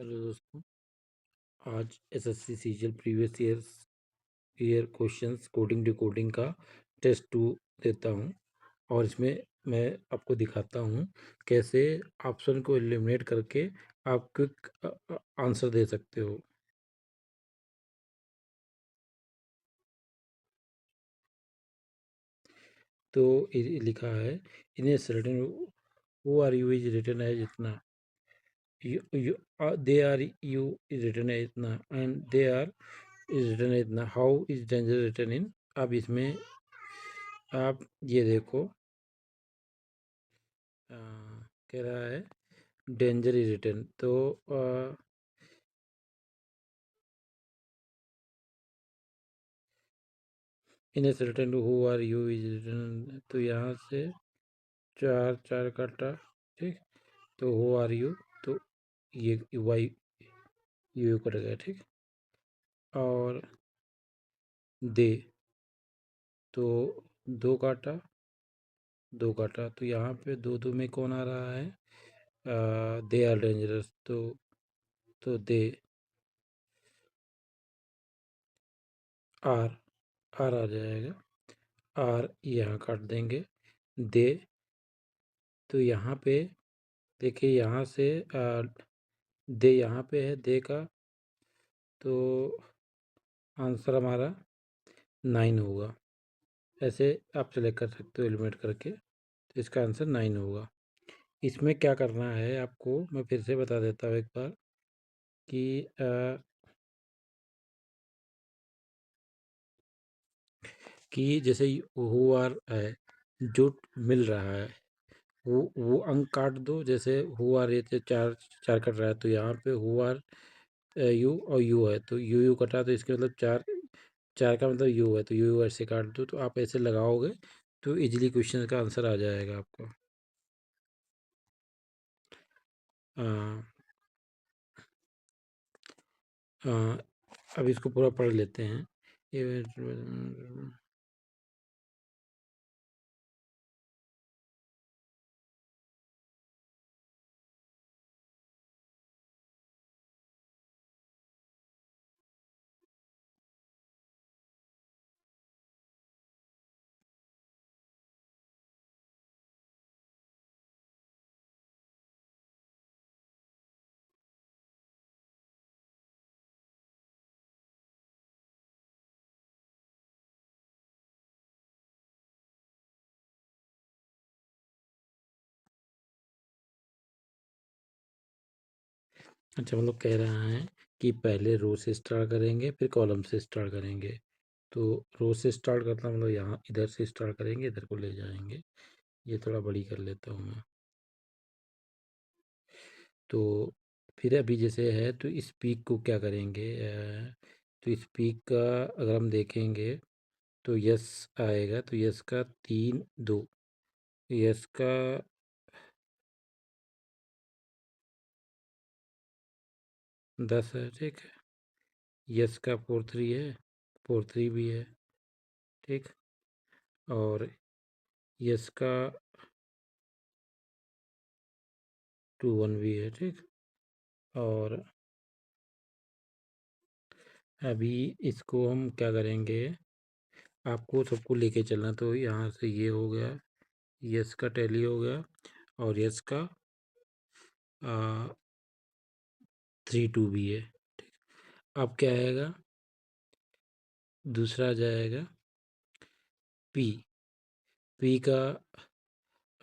Hello दोस्तों, आज SSC CGL previous year questions coding decoding का टेस्ट 2 देता हूं और इसमें मैं आपको दिखाता हूं कैसे ऑप्शन को एलिमिनेट करके आप क्विक आंसर दे सकते हो। तो लिखा है in a certain who are you is written as इतना, they are you is written as इतना and they are is written as इतना, how is danger written in. अब इसमें आप ये देखो, कह रहा है डेंजर इज रिटन, तो in a certain who are you is written, तो यहाँ से चार चार काटा, ठीक। तो हु आर यू, तो ये वाई यू कट गया, ठीक। और दे, तो दो काटा दो काटा, तो यहाँ पे दो दो में कौन आ रहा है, दे आर डेंजरस, तो दे आर आर आ जाएगा, आर यहाँ काट देंगे। दे, तो यहाँ पे देखिए, यहाँ से दे यहाँ पे है, दे का, तो आंसर हमारा 9 होगा। ऐसे आप सेलेक्ट कर सकते हो एलिमिनेट करके, तो इसका आंसर 9 होगा। इसमें क्या करना है आपको, मैं फिर से बता देता हूँ एक बार कि जैसे हु आर है, जो मिल रहा है वो अंक काट दो। जैसे हु आर ये चार चार कट रहा है, तो यहाँ पे हु आर यू और यू है, तो यू कटा, तो इसके मतलब चार चार का मतलब यू है, तो यू ऐसे काट दो। तो आप ऐसे लगाओगे तो इजीली क्वेश्चन का आंसर आ जाएगा आपको। आ, आ, अब इसको पूरा पढ़ लेते हैं। अच्छा, मतलब कह रहा है कि पहले रो से स्टार्ट करेंगे, फिर कॉलम से स्टार्ट करेंगे। तो रो से स्टार्ट करना मतलब यहाँ इधर से स्टार्ट करेंगे, इधर को ले जाएंगे। ये थोड़ा बड़ी कर लेता हूँ मैं। तो फिर अभी जैसे है, तो इस पीक को क्या करेंगे, तो इस पीक का अगर हम देखेंगे तो यस आएगा, तो यस का 3 2, यस का 10 है, ठीक है। यस का 4 3 है, 4 3 भी है, ठीक। और यस का 2 1 भी है, ठीक। और अभी इसको हम क्या करेंगे, आपको सबको लेके चलना। तो यहाँ से ये हो गया, यस का टैली हो गया, और यस का 3 2 भी है, ठीक। अब क्या आएगा, दूसरा आ जाएगा पी, पी का,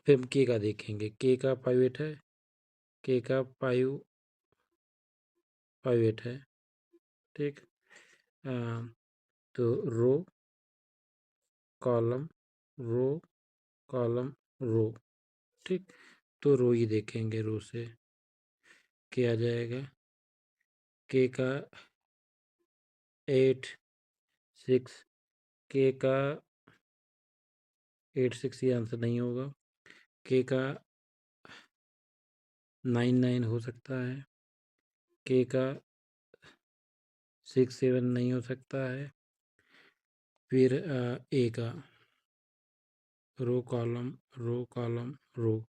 फिर हम के का देखेंगे, के का 5 8 है, के का 5 5 8 है, ठीक। अ, तो रो कॉलम, रो कॉलम, रो, ठीक। तो रो ही देखेंगे, रो से के आ जाएगा, के का 8 6, के का 8 6, ये आंसर नहीं होगा। के का 9 9 हो सकता है, के का 6 7 नहीं हो सकता है। फिर ए का रो कॉलम रो,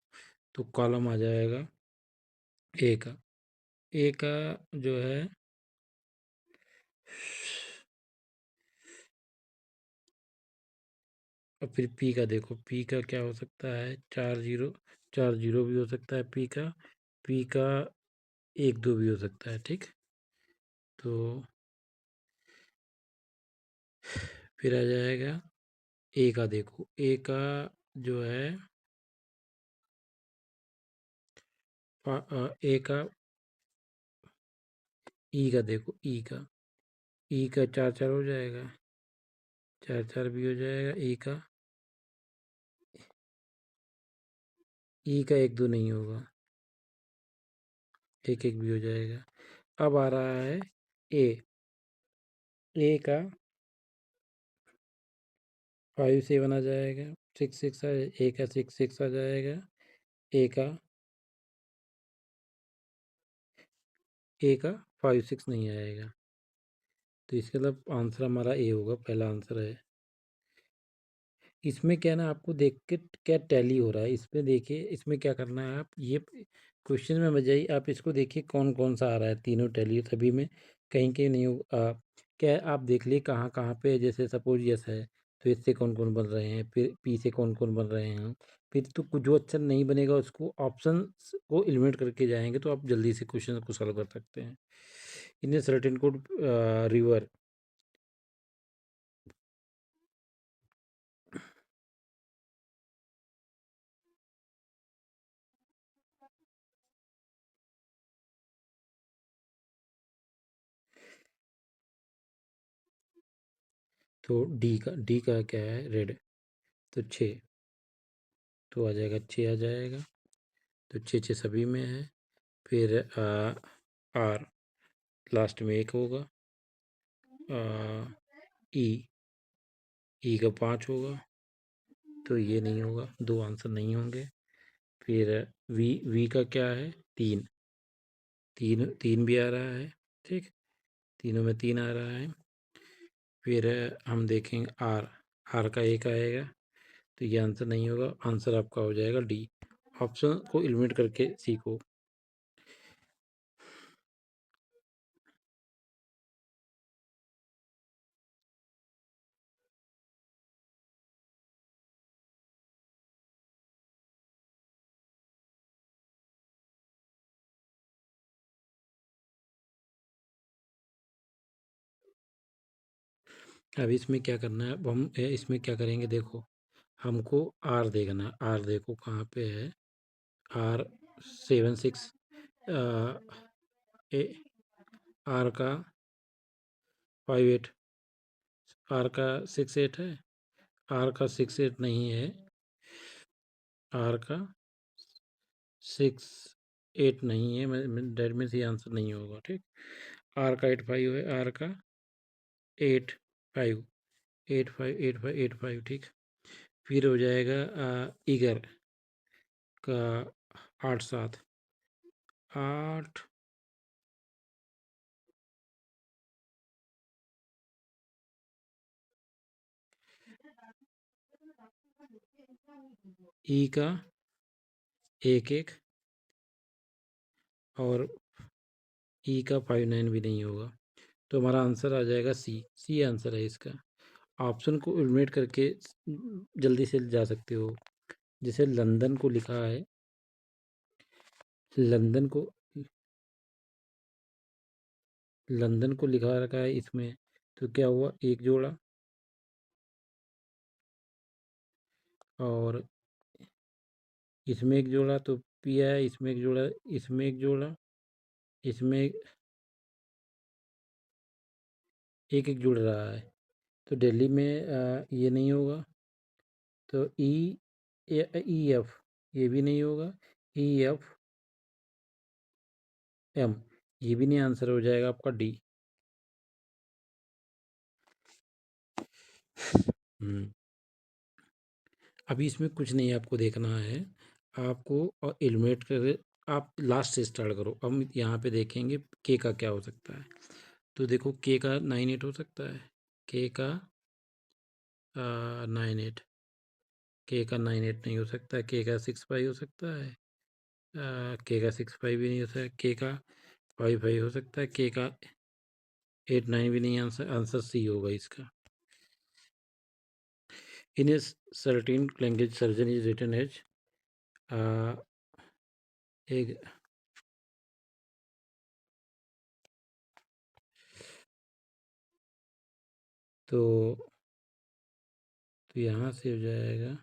तो कॉलम आ जाएगा ए का, ए का जो है और फिर पी का देखो, पी का क्या हो सकता है, 4 0, 4 0 भी हो सकता है पी का 1 2 भी हो सकता है, ठीक। तो फिर आ जाएगा ए का, देखो ए का जो है ए का, ई का देखो, ई का 4 4 हो जाएगा, 4 4 भी हो जाएगा ई का 1 2 नहीं होगा, 1 1 भी हो जाएगा। अब आ रहा है ए, ए का 5 7 आ जाएगा, 6 6 ए का 6 6 आ जाएगा, ए का 5 6 नहीं आएगा। तो इसका मतलब आंसर हमारा ए होगा, पहला आंसर है। इसमें क्या ना, आपको देख के क्या टैली हो रहा है, इसमें देखिए, इसमें क्या करना है, आप ये क्वेश्चन में बजाई आप इसको देखिए कौन कौन सा आ रहा है, तीनों टैली सभी में, कहीं कहीं नहीं हो क्या आप देख लिए कहाँ कहाँ पे, जैसे सपोज यस है तो इससे कौन कौन बन रहे हैं, फिर पी से कौन कौन बन रहे हैं, फिर तो कुछ जो अक्षर नहीं बनेगा उसको ऑप्शन को एलिमिनेट करके जाएंगे तो आप जल्दी से क्वेश्चन को सॉल्व कर सकते हैं। इन सर्टेन कोड रिवर, तो डी का क्या है, रेड, तो 6, तो आ जाएगा 6 आ जाएगा, तो 6 6 सभी में है। फिर आर लास्ट में 1 होगा, ई ई का 5 होगा, तो ये नहीं होगा, 2 आंसर नहीं होंगे। फिर वी का क्या है, 3, 3 भी आ रहा है, ठीक, तीनों में 3 आ रहा है। फिर हम देखेंगे आर का 1 आएगा, तो ये आंसर नहीं होगा, आंसर आपका हो जाएगा डी। ऑप्शन को एलिमिनेट करके सीखो। अब इसमें क्या करना है, अब हम इसमें क्या करेंगे, देखो हमको आर देखना, आर देखो कहाँ पे है, आर 7 6, ए आर का 5 8, आर का 6 8 है, आर का 6 8 नहीं है, आर का 6 8 नहीं है, डेट में से आंसर नहीं होगा, ठीक। आर का 8 5 है, आर का 8 5, 8 5 8 5 8 5, ठीक। फिर हो जाएगा ईगर का 8 7 8, ई का 1 1, और ई का 5 9 भी नहीं होगा, तो हमारा आंसर आ जाएगा सी, सी आंसर है इसका। ऑप्शन को एलिमिनेट करके जल्दी से जा सकते हो, जैसे लंदन को लिखा है, लंदन को लंदन को लिखा रखा है इसमें, तो क्या हुआ, एक जोड़ा, और इसमें एक जोड़ा तो पी आया, इसमें एक जोड़ा, इसमें एक जोड़ा, इसमें एक एक जुड़ रहा है, तो दिल्ली में ये नहीं होगा, तो ई एफ ये भी नहीं होगा, ई एफ एम ये भी नहीं, आंसर हो जाएगा आपका डी। अभी इसमें कुछ नहीं आपको देखना है, आपको और एलिमिनेट कर, आप लास्ट से स्टार्ट करो। हम यहाँ पे देखेंगे के का क्या हो सकता है, तो देखो के का 9 8 हो सकता है, के का 9 8, के का 9 8 नहीं हो सकता, के का 6 5 हो सकता है, के का 6 5 भी नहीं हो सकता, के का 5 5 हो सकता है, के का 8 9 भी नहीं, आंसर सी होगा इसका। In a certain language surgeon is written as एक तो यहाँ से हो जाएगा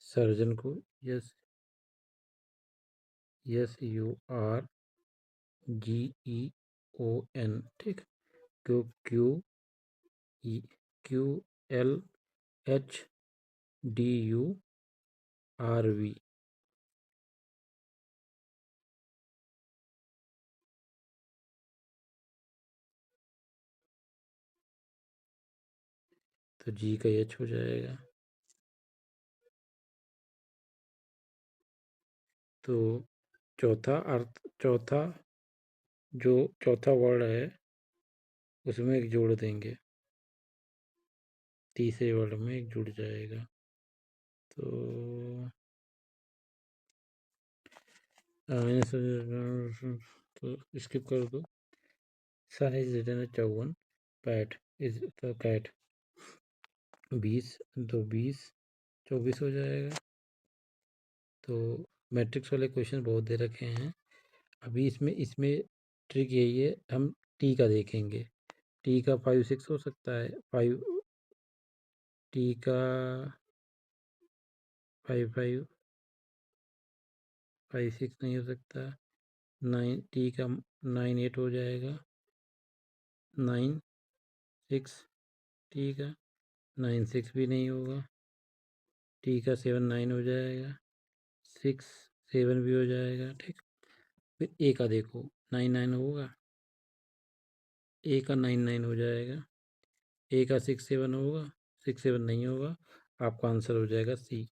सर्जन को यस SURGEON, ठीक। Q Q E QLHDURV। तो जी का एच हो जाएगा। तो चौथा जो चौथा वर्ड है उसमें एक जोड़ देंगे, तीसरे वर्ड में एक जुड़ जाएगा। तो स्किप कर दो। Sun is written as 54, pat is the cat 20, तो 20 24 हो जाएगा। तो मैट्रिक्स वाले क्वेश्चन बहुत दे रखे हैं। अभी इसमें ट्रिक यही है, हम टी का देखेंगे। टी का 5 6 हो सकता है, 5 टी का 5 5 5 6 नहीं हो सकता। 9 टी का 9 8 हो जाएगा। 9 6 टी का 9 6 भी नहीं होगा। टी का 7 9 हो जाएगा। 6 7 भी हो जाएगा, ठीक। फिर ए का देखो, 9 9 होगा। ए का 9 9 हो जाएगा। ए का 6 7 होगा। 6 7 नहीं होगा। आपका आंसर हो जाएगा सी।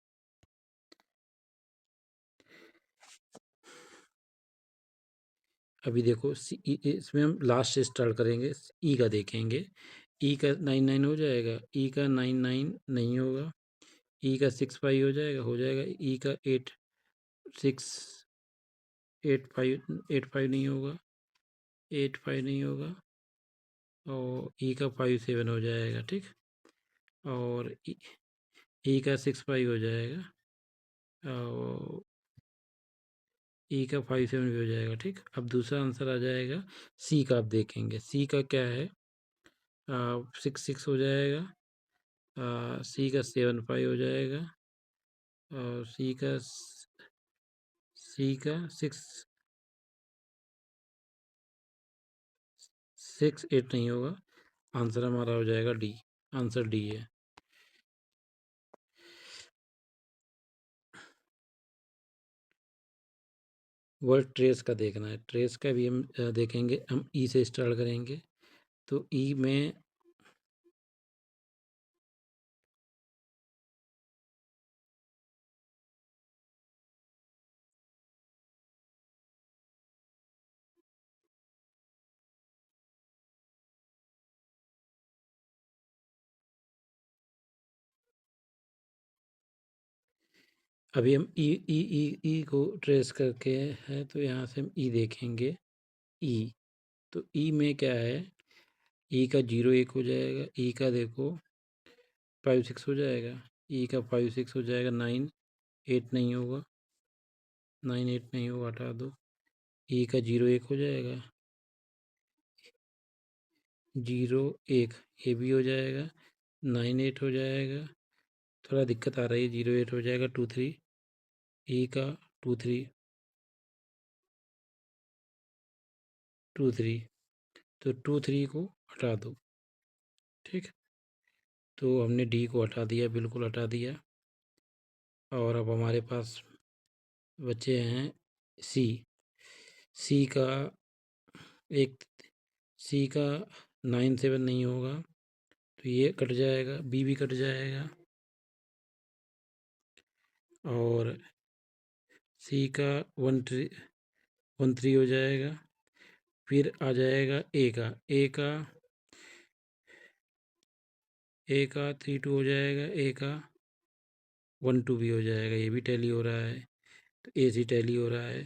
अभी देखो इसमें हम लास्ट से स्टार्ट करेंगे। ई का देखेंगे। ई का 9 9 हो जाएगा। ई का 9 9 नहीं होगा। ई का 6 5 हो जाएगा। ई का 8 6 8 5 8 5 नहीं होगा। 8 5 नहीं होगा। और ई का 5 7 हो जाएगा, ठीक। और ई का 6 5 हो जाएगा। और ई का 5 7 भी हो जाएगा, ठीक। अब दूसरा आंसर आ जाएगा सी का। आप देखेंगे सी का क्या है। 6 6 हो जाएगा। सी का 7 5 हो जाएगा। और सी का 6 8 नहीं होगा। आंसर हमारा हो जाएगा डी। आंसर डी है। वर्ड ट्रेस का देखना है। ट्रेस का भी हम देखेंगे। हम ई से स्टार्ट करेंगे। तो ई में अभी हम ई को ट्रेस करके है, तो यहाँ से हम ई देखेंगे। ई, तो ई में क्या है। ई का 0 1 हो जाएगा। ई का देखो 5 6 हो जाएगा। ई का 5 6 हो जाएगा। 9 8 नहीं होगा। 9 8 नहीं होगा, हटा दो। ई का 0 1 हो जाएगा। 0 1 ये भी हो जाएगा। 9 8 हो जाएगा। थोड़ा दिक्कत आ रही है। 0 8 हो जाएगा। 2 3 ई का 2 3 2 3, तो 2 3 को हटा दो, ठीक। तो हमने डी को हटा दिया, बिल्कुल हटा दिया। और अब हमारे पास बचे हैं सी। सी का एक सी का 9 7 नहीं होगा, तो ये कट जाएगा। बी भी कट जाएगा। और सी का 1 3 हो जाएगा। फिर आ जाएगा ए का 3 2 हो जाएगा। ए का 1 2 भी हो जाएगा। ये भी टैली हो रहा है। तो ए सी टैली हो रहा है।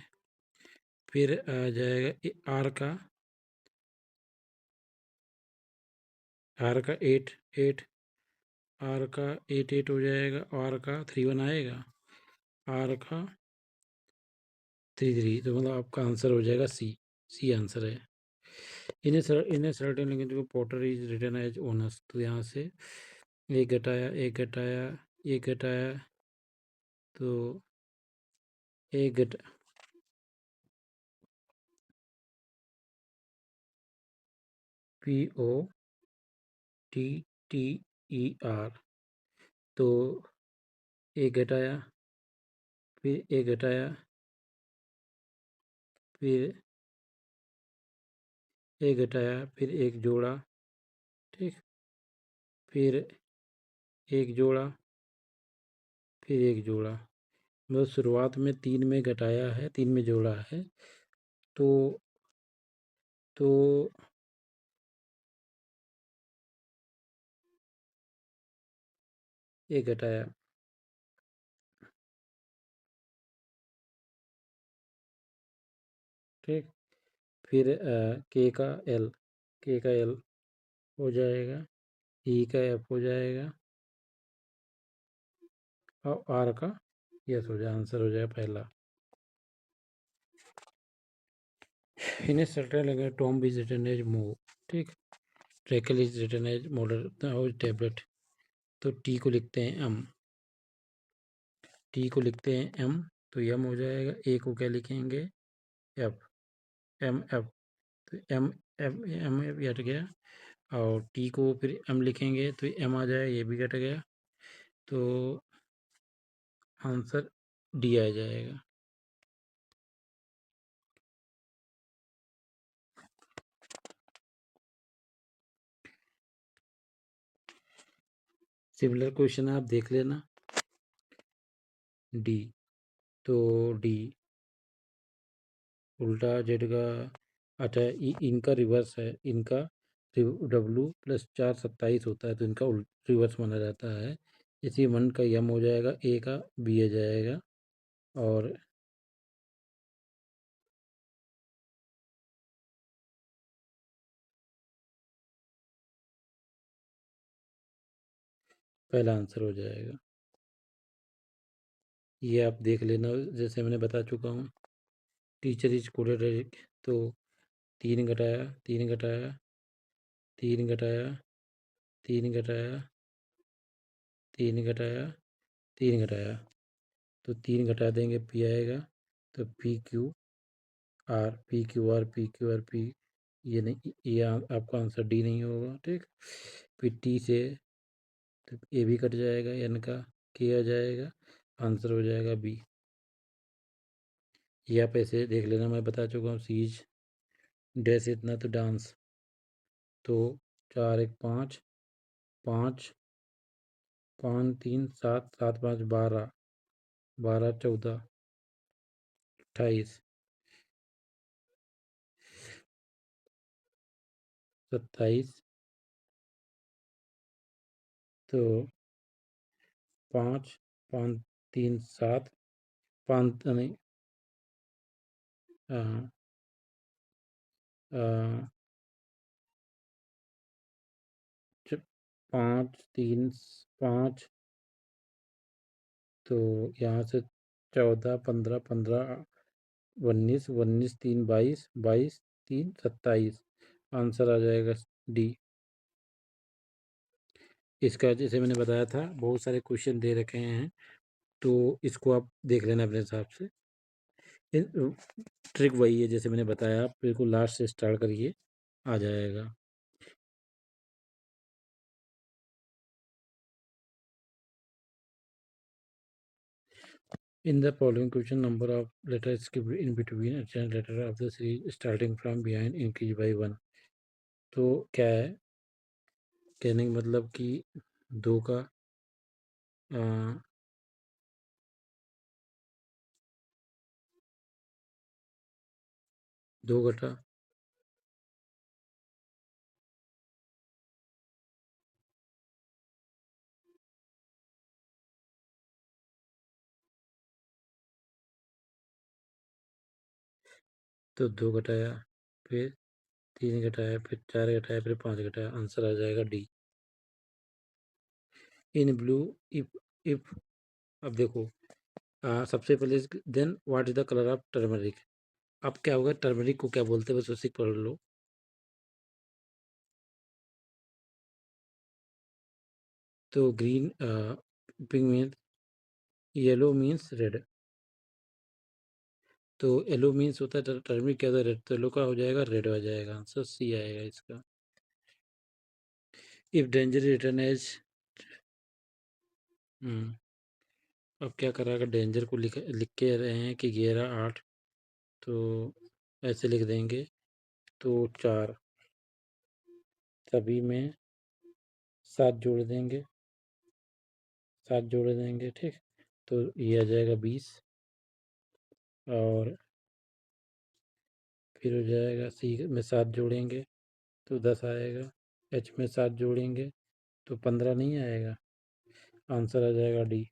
फिर आ जाएगा आर का 8 8, आर का 8 8 हो जाएगा, आर का 3 1 आएगा, आर का 3 3, तो मतलब आपका आंसर हो जाएगा सी आंसर है। In a certain language porter is written as onus, तो यहाँ से एक घटाया एक घटाया एक घटाया, तो एक घटा POTTER, तो एक घटाया फिर एक घटाया फिर एक घटाया फिर एक जोड़ा, ठीक, फिर एक जोड़ा फिर एक जोड़ा, मतलब शुरुआत में 3 में घटाया है 3 में जोड़ा है, तो तो एक घटाया, ठीक, फिर के का एल हो जाएगा, ई का एफ हो जाएगा, और आर का यस हो जाएगा, आंसर हो जाएगा पहला। In a certain language Tom is written as move, ठीक, treacle is written as model tablet, तो टी को लिखते हैं एम, टी को लिखते हैं एम, तो एम हो जाएगा, ए को क्या लिखेंगे एफ, एम एफ, तो एम एफ एम एफ हट गया, और टी को फिर एम लिखेंगे तो एम आ जाएगा, ये भी कट गया, तो आंसर डी आ जाएगा। सिमिलर क्वेश्चन आप देख लेना। डी, तो डी उल्टा जेड का, अच्छा इनका रिवर्स है, इनका W + 4 27 होता है, तो इनका रिवर्स माना जाता है, इसी 1 का एम हो जाएगा, ए का बी आ जाएगा, और पहला आंसर हो जाएगा। ये आप देख लेना, जैसे मैंने बता चुका हूँ, टीचर इज कोडेड, तो 3 घटाया 3 घटाया 3 घटाया 3 घटाया 3 घटाया 3 घटाया, तो 3 घटा देंगे पी आएगा, तो पी, ये नहीं, ये आपका आंसर डी नहीं होगा, ठीक, फिर टी से तो ए भी कट जाएगा, एन का के आ जाएगा, आंसर हो जाएगा बी। ये आप ऐसे देख लेना, मैं बता चुका हूँ, सीज डैश इतना तो डांस, तो 4 1 5 5 5 3 7 7 5 12 12 14 28 27, तो 5 5 3 7 5 नहीं, 5 3 5, तो यहाँ से 14 15 15 19 19 3 22 22 3 27, आंसर आ जाएगा डी। इसका जैसे मैंने बताया था, बहुत सारे क्वेश्चन दे रखे हैं, तो इसको आप देख लेना अपने हिसाब से। ट्रिक वही है जैसे मैंने बताया, आप बिल्कुल लास्ट से स्टार्ट करिए, आ जाएगा। In the following question, number of letters skipped in between a chant letter of the series starting from behind increase by 1, तो क्या है, कहने का मतलब कि 2 का 2 घटा तो 2 घटाया, फिर 3 घटाया, फिर 4 घटाया, फिर 5 घटाया, आंसर आ जाएगा डी। इन ब्लू, इफ अब देखो, सबसे पहले then what is the colour of turmeric. अब क्या होगा, टर्मरिक को क्या बोलते हैं बस उसी पढ़ लो। तो green, pink means, yellow means red. तो येलो मीन्स होता है टर्मरिक, क्या होता है रेड, तो येलो का हो जाएगा रेड, हो जाएगा आंसर सी आएगा इसका। इफ डेंजर रिटर्न एज, अब क्या करा, अगर डेंजर को लिख के रहे हैं कि 11 8, तो ऐसे लिख देंगे, तो 4 सभी में 7 जोड़ देंगे, 7 जोड़ देंगे, ठीक। तो ये आ जाएगा 20, और फिर हो जाएगा सी में 7 जोड़ेंगे तो 10 आएगा, एच में 7 जोड़ेंगे तो 15 नहीं आएगा, आंसर आ जाएगा डी।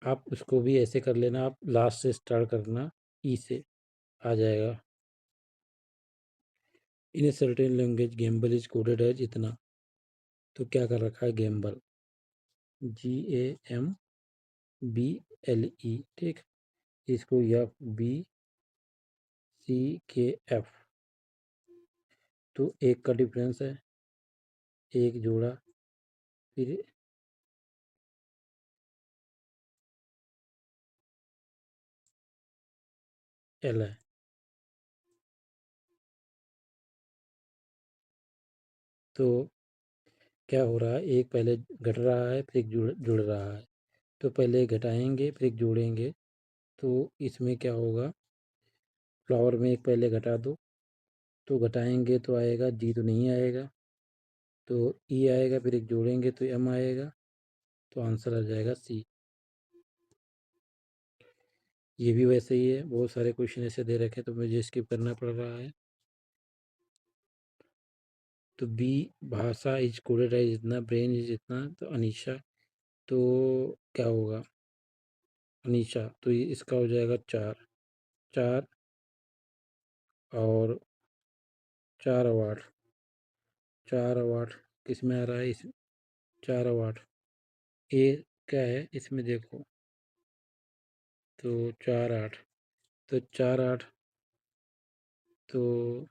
आप उसको भी ऐसे कर लेना, आप लास्ट से स्टार्ट करना, ई से आ जाएगा। In a certain language gamble is coded as इतना, तो क्या कर रखा है गेम्बल, GAMBLE, ठीक। इसको FBCKF, तो एक का डिफरेंस है, एक जोड़ा, फिर L है। तो क्या हो रहा है, एक पहले घट रहा है, फिर एक जुड़ रहा है, तो पहले घटाएंगे फिर एक जोड़ेंगे, तो इसमें क्या होगा, फ्लावर में एक पहले घटा दो, तो घटाएंगे तो आएगा, जी तो नहीं आएगा, तो ई आएगा, फिर एक जोड़ेंगे तो एम आएगा, तो आंसर आ जाएगा सी। ये भी वैसे ही है, बहुत सारे क्वेश्चन ऐसे दे रखे तो मुझे स्किप करना पड़ रहा है। तो बी, भाषा इज कोडेड है जितना, ब्रेन इज जितना, तो अनीशा, तो क्या होगा, अनीशा, तो इसका हो जाएगा 4, 4 और 4 अवार्ड, 4 अवार्ड किस में आ रहा है, इस 4 अवार्ड, ए क्या है इसमें देखो, तो 4 8, तो 4 8, तो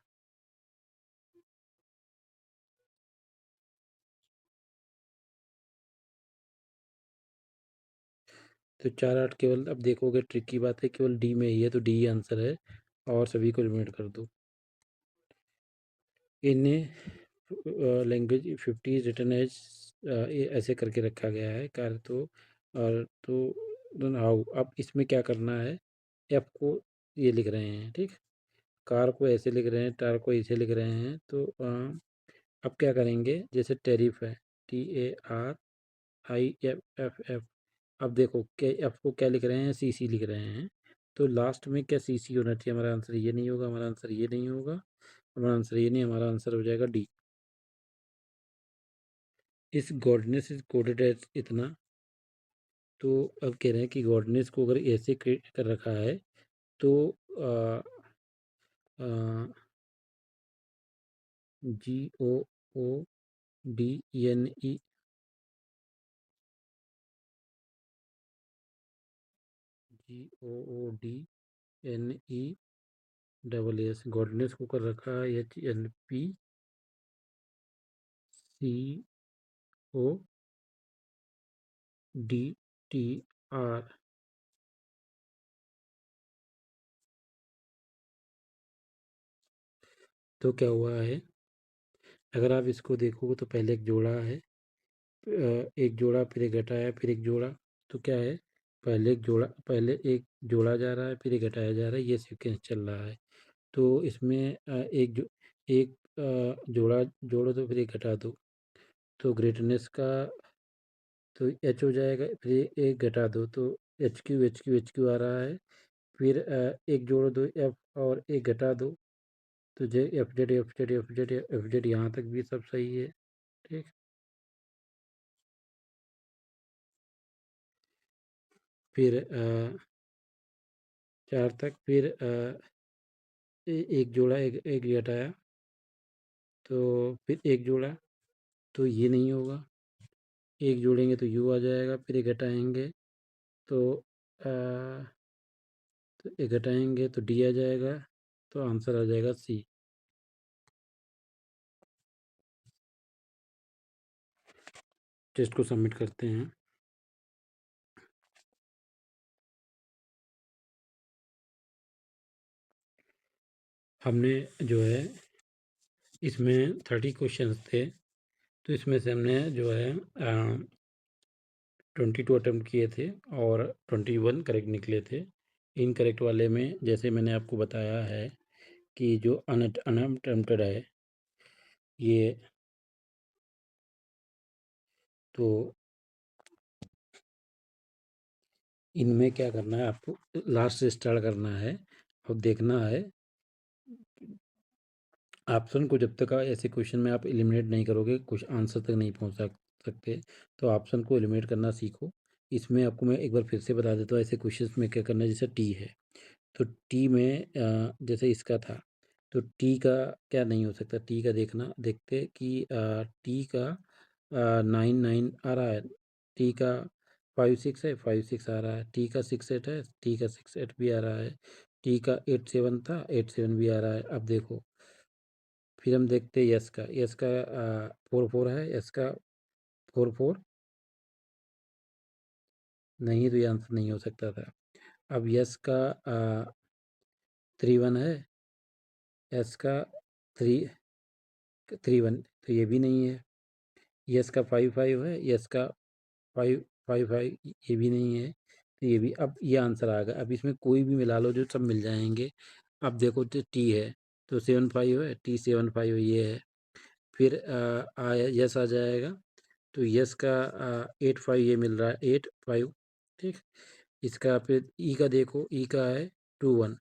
4 8 केवल, अब देखोगे ट्रिक की बात है, केवल डी में ही है, तो डी आंसर है, और सभी को एलिमिनेट कर दो। इन्हें लैंग्वेज 50 रिटर्न एज, ऐसे करके रखा गया है कार, तो और तो हाउ, अब इसमें क्या करना है, एफ को ये लिख रहे हैं, ठीक, कार को ऐसे लिख रहे हैं, टार को ऐसे लिख रहे हैं, तो अब क्या करेंगे, जैसे टैरिफ है, TARIFF, अब देखो के एफ को क्या लिख रहे हैं, CC लिख रहे हैं, तो लास्ट में क्या CC होना चाहिए, हमारा आंसर ये नहीं होगा, हमारा आंसर ये नहीं होगा, हमारा आंसर ये नहीं, हमारा आंसर हो जाएगा डी। इस गॉडनेस इज कोडेड एज इतना, तो अब कह रहे हैं कि गॉडनेस को अगर ऐसे कर रखा है, तो GOODNE, GOODNESS, गॉडनेस को कर रखा है HNPCODTR। तो क्या हुआ है, अगर आप इसको देखोगे तो पहले एक जोड़ा है, एक जोड़ा, फिर एक घटाया, फिर एक जोड़ा, तो क्या है, पहले एक जोड़ा, पहले एक जोड़ा जा रहा है, फिर एक घटाया जा रहा है, ये सीक्वेंस चल रहा है। तो इसमें एक जोड़ा जोड़ो तो फिर एक घटा दो, तो ग्रेटनेस का तो एच हो जाएगा, फिर एक घटा दो तो एच क्यू आ रहा है, फिर एक जोड़ो दो एफ, और एक घटा दो, तो जे एफ जेड यहाँ तक भी सब सही है, ठीक। फिर 4 तक, फिर एक जोड़ा, एक ये हटाया, तो फिर एक जोड़ा, तो ये नहीं होगा। एक जोड़ेंगे तो यू आ जाएगा, फिर एक घटाएंगे तो एक घटाएंगे तो डी आ जाएगा, तो आंसर आ जाएगा सी। टेस्ट को सबमिट करते हैं। हमने जो है इसमें 30 क्वेश्चंस थे, तो इसमें से हमने जो है 22 अटेम्प्ट किए थे और 21 करेक्ट निकले थे। इनकरेक्ट वाले में जैसे मैंने आपको बताया है कि जो अनअटेम्प्टेड है ये, तो इनमें क्या करना है, आपको लास्ट से स्टार्ट करना है और देखना है ऑप्शन को। जब तक ऐसे क्वेश्चन में आप एलिमिनेट नहीं करोगे, कुछ आंसर तक नहीं पहुंच सकते, तो ऑप्शन को एलिमिनेट करना सीखो। इसमें आपको मैं एक बार फिर से बता देता हूँ, ऐसे क्वेश्चन में क्या करना है। जैसे टी है, तो टी में जैसे इसका था, तो टी का क्या नहीं हो सकता, टी का देखते कि टी का 9 9 आ रहा है, टी का 5 6 है, 5 6 आ रहा है, टी का 6 8 है, टी का 6 8 भी आ रहा है, टी का 8 7 था, 8 7 भी आ रहा है। अब देखो, फिर हम देखते हैं यस का 4 4 है, यस का 4 4 नहीं, तो ये आंसर नहीं हो सकता था। अब यस का 3 1 है, यस का 3 3 1, तो ये भी नहीं है। यस का 5 5 है, यस का 5 5 5, ये भी नहीं है, तो ये भी। अब ये आंसर आ गया। अब इसमें कोई भी मिला लो, जो सब मिल जाएंगे। अब देखो, तो टी है, तो 7 5 है, टी 7 5 ये है। फिर यस आ जाएगा, तो यस का 8 5 ये मिल रहा है, 8 5, ठीक। इसका फिर ई का देखो, ई का है 2 1,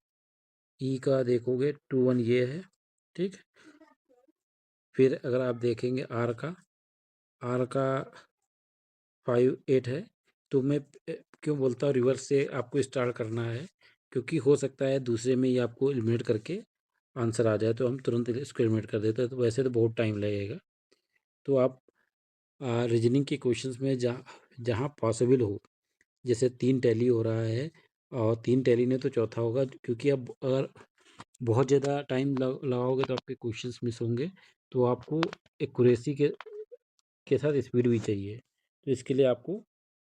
ई का देखोगे 2 1 ये है, ठीक। फिर अगर आप देखेंगे आर का 5 8 है। तो मैं क्यों बोलता हूँ रिवर्स से आपको स्टार्ट करना है, क्योंकि हो सकता है दूसरे में ही आपको एलिमिनेट करके आंसर आ जाए, तो हम तुरंत इसको एलिमिनेट कर देते हैं, तो वैसे तो बहुत टाइम लगेगा। तो आप रीजनिंग के क्वेश्चंस में जहाँ जहाँ पॉसिबल हो, जैसे 3 टैली हो रहा है और 3 टैली ने तो चौथा होगा, क्योंकि अब अगर बहुत ज़्यादा टाइम लगाओगे तो आपके क्वेश्चंस मिस होंगे। तो आपको एक्यूरेसी के साथ स्पीड भी चाहिए, तो इसके लिए आपको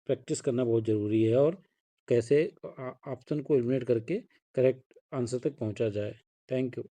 प्रैक्टिस करना बहुत ज़रूरी है, और कैसे ऑप्शन को एलिमिनेट करके करेक्ट आंसर तक पहुंचा जाए। Thank you.